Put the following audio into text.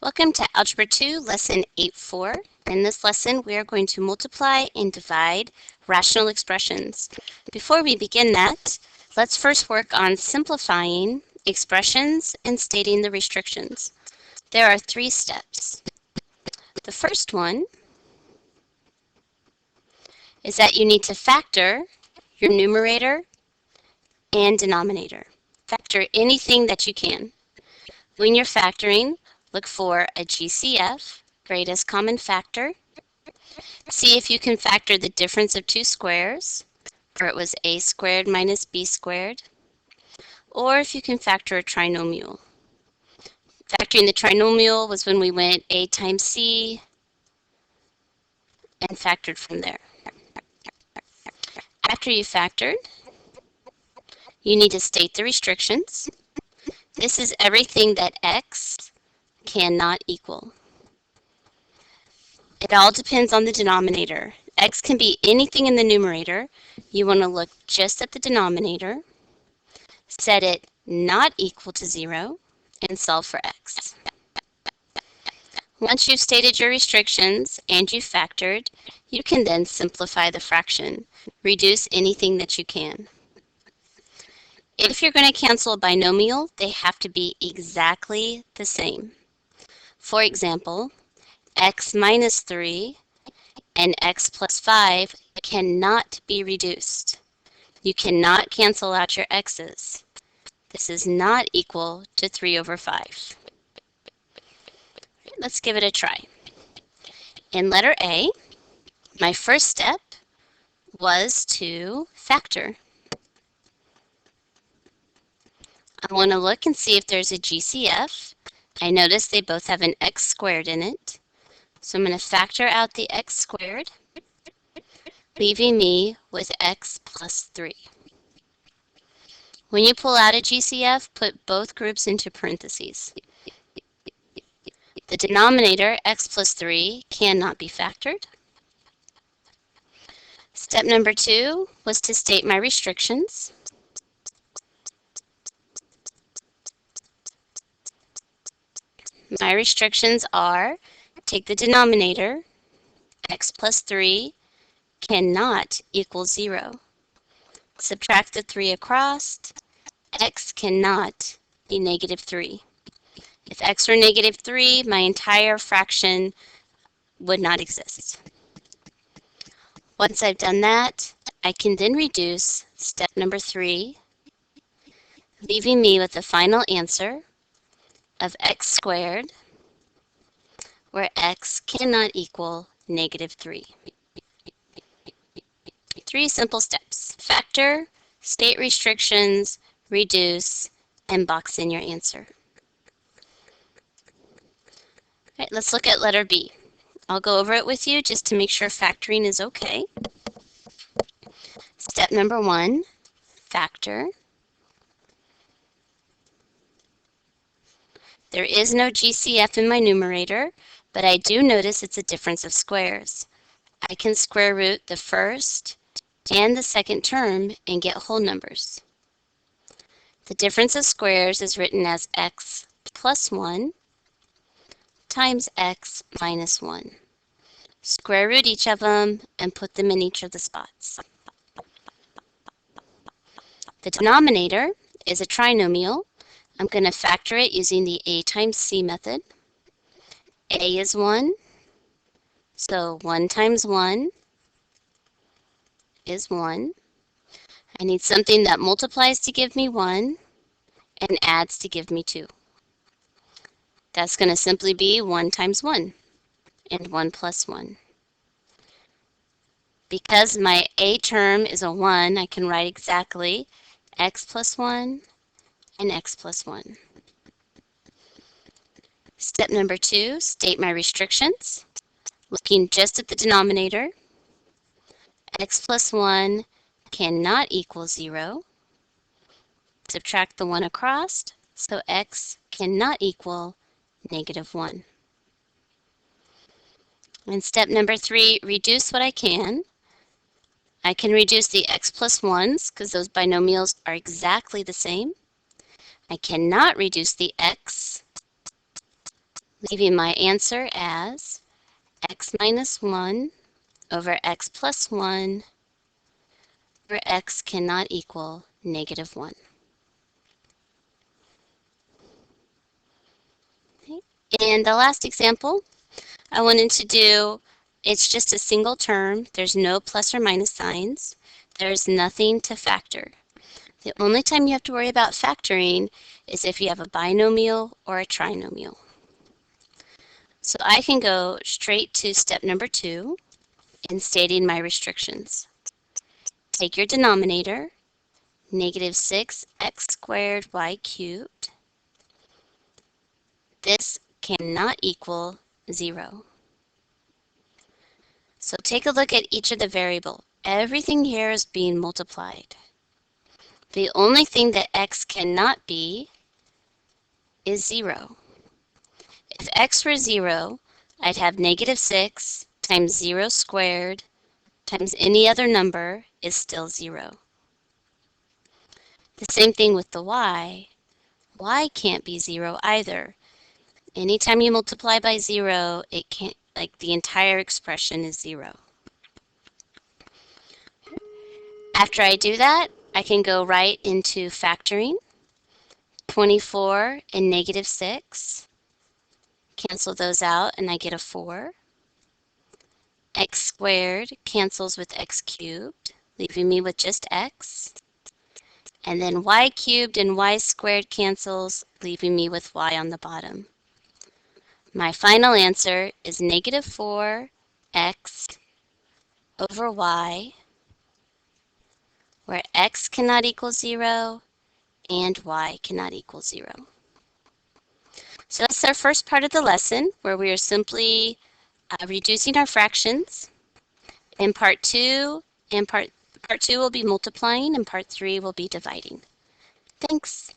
Welcome to Algebra 2, Lesson 8.4. In this lesson, we are going to multiply and divide rational expressions. Before we begin that, let's first work on simplifying expressions and stating the restrictions. There are 3 steps. The first one is that you need to factor your numerator and denominator. Factor anything that you can. When you're factoring, look for a GCF, greatest common factor. See if you can factor the difference of two squares, or it was a squared minus b squared, or if you can factor a trinomial. Factoring the trinomial was when we went a times c and factored from there. After you factored, you need to state the restrictions. This is everything that x cannot equal. It all depends on the denominator. X can be anything in the numerator. You want to look just at the denominator, set it not equal to 0, and solve for x. Once you've stated your restrictions and you've factored, you can then simplify the fraction. Reduce anything that you can. If you're going to cancel a binomial, they have to be exactly the same. For example, x minus 3 and x plus 5 cannot be reduced. You cannot cancel out your x's. This is not equal to 3 over 5. Let's give it a try. In letter A, my first step was to factor. I want to look and see if there's a GCF. I notice they both have an x squared in it. So I'm going to factor out the x squared, leaving me with x plus 3. When you pull out a GCF, put both groups into parentheses. The denominator, x plus 3, cannot be factored. Step number 2 was to state my restrictions. My restrictions are, take the denominator, x plus 3 cannot equal 0. Subtract the 3 across, x cannot be negative 3. If x were negative 3, my entire fraction would not exist. Once I've done that, I can then reduce step number 3, leaving me with the final answer of x squared, where x cannot equal negative 3. 3 simple steps. Factor, state restrictions, reduce, and box in your answer. All right, let's look at letter B. I'll go over it with you just to make sure factoring is okay. Step number 1, factor. There is no GCF in my numerator, but I do notice it's a difference of squares. I can square root the first and the second term and get whole numbers. The difference of squares is written as x plus 1 times x minus 1. Square root each of them and put them in each of the spots. The denominator is a trinomial. I'm going to factor it using the a times c method. A is 1, so 1 times 1 is 1. I need something that multiplies to give me 1 and adds to give me 2. That's going to simply be 1 times 1 and 1 plus 1. Because my a term is a 1, I can write exactly x plus 1 and x plus 1. Step number 2, state my restrictions. Looking just at the denominator, x plus 1 cannot equal 0. Subtract the 1 across, so x cannot equal negative 1. And step number 3, reduce what I can. I can reduce the x plus 1s because those binomials are exactly the same. I cannot reduce the x leaving my answer as x minus 1 over x plus 1, where x cannot equal negative 1. Okay. And the last example I wanted to do, it's just a single term. There's no plus or minus signs. There's nothing to factor. The only time you have to worry about factoring is if you have a binomial or a trinomial. So I can go straight to step number 2 in stating my restrictions. Take your denominator, negative 6x squared y cubed. This cannot equal 0. So take a look at each of the variable. Everything here is being multiplied. The only thing that x cannot be is 0. If x were 0, I'd have negative 6 times 0 squared times any other number is still 0. The same thing with the y. Y can't be 0 either. Anytime you multiply by 0, it can't, like the entire expression is 0. After I do that, I can go right into factoring. 24 and negative 6. Cancel those out and I get a 4. X squared cancels with x cubed, leaving me with just x. And then y cubed and y squared cancels, leaving me with y on the bottom. My final answer is negative 4x over y, where x cannot equal 0 and y cannot equal 0. So that's our first part of the lesson, where we are simply reducing our fractions. In part 2, part 2 will be multiplying, and part 3 will be dividing. Thanks.